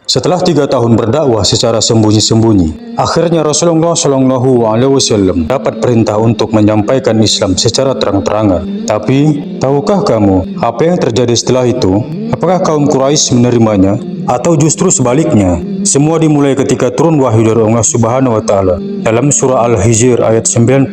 Setelah 3 tahun berdakwah secara sembunyi-sembunyi, akhirnya Rasulullah Shallallahu Alaihi Wasallam dapat perintah untuk menyampaikan Islam secara terang-terangan. Tapi, tahukah kamu apa yang terjadi setelah itu? Apakah kaum Quraisy menerimanya? Atau justru sebaliknya? Semua dimulai ketika turun wahyu dari Allah Subhanahu wa Ta'ala. Dalam surah Al-Hijr ayat 94,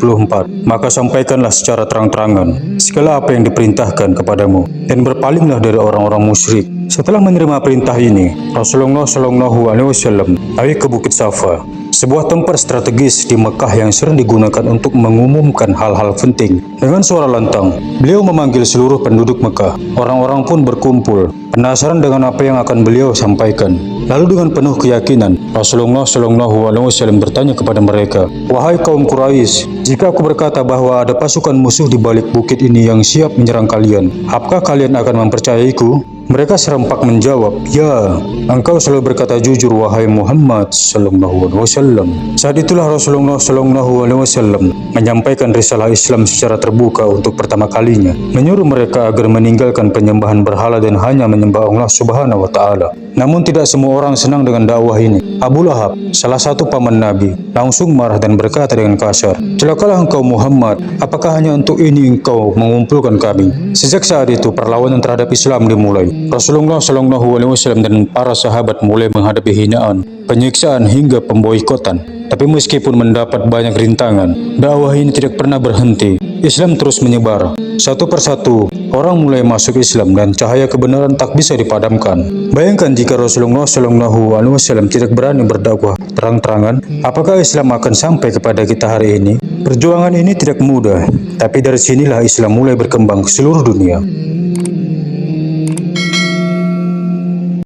maka sampaikanlah secara terang-terangan segala apa yang diperintahkan kepadamu, dan berpalinglah dari orang-orang musyrik. Setelah menerima perintah ini, Rasulullah Shallallahu Alaihi Wasallam naik ke Bukit Safa, sebuah tempat strategis di Mekah yang sering digunakan untuk mengumumkan hal-hal penting. Dengan suara lantang, beliau memanggil seluruh penduduk Mekah. Orang-orang pun berkumpul, penasaran dengan apa yang akan beliau sampaikan. Lalu dengan penuh keyakinan, Rasulullah Shallallahu Alaihi Wasallam bertanya kepada mereka, "Wahai kaum Quraisy, jika aku berkata bahwa ada pasukan musuh di balik bukit ini yang siap menyerang kalian, apakah kalian akan mempercayaiku?" Mereka serempak menjawab, "Ya, engkau selalu berkata jujur wahai Muhammad Sallallahu Alaihi Wasallam." Saat itulah Rasulullah Sallallahu Alaihi Wasallam menyampaikan risalah Islam secara terbuka untuk pertama kalinya, menyuruh mereka agar meninggalkan penyembahan berhala dan hanya menyembah Allah Subhanahu Wa Taala. Namun tidak semua orang senang dengan dakwah ini. Abu Lahab, salah satu paman Nabi, langsung marah dan berkata dengan kasar, "Celakalah engkau Muhammad, apakah hanya untuk ini engkau mengumpulkan kami?" Sejak saat itu perlawanan terhadap Islam dimulai. Rasulullah Shallallahu Alaihi Wasallam dan para sahabat mulai menghadapi hinaan, penyiksaan hingga pemboikotan. Tapi meskipun mendapat banyak rintangan, dakwah ini tidak pernah berhenti. Islam terus menyebar. Satu persatu, orang mulai masuk Islam dan cahaya kebenaran tak bisa dipadamkan. Bayangkan jika Rasulullah Shallallahu Alaihi Wasallam tidak berani berdakwah terang-terangan, apakah Islam akan sampai kepada kita hari ini? Perjuangan ini tidak mudah, tapi dari sinilah Islam mulai berkembang ke seluruh dunia.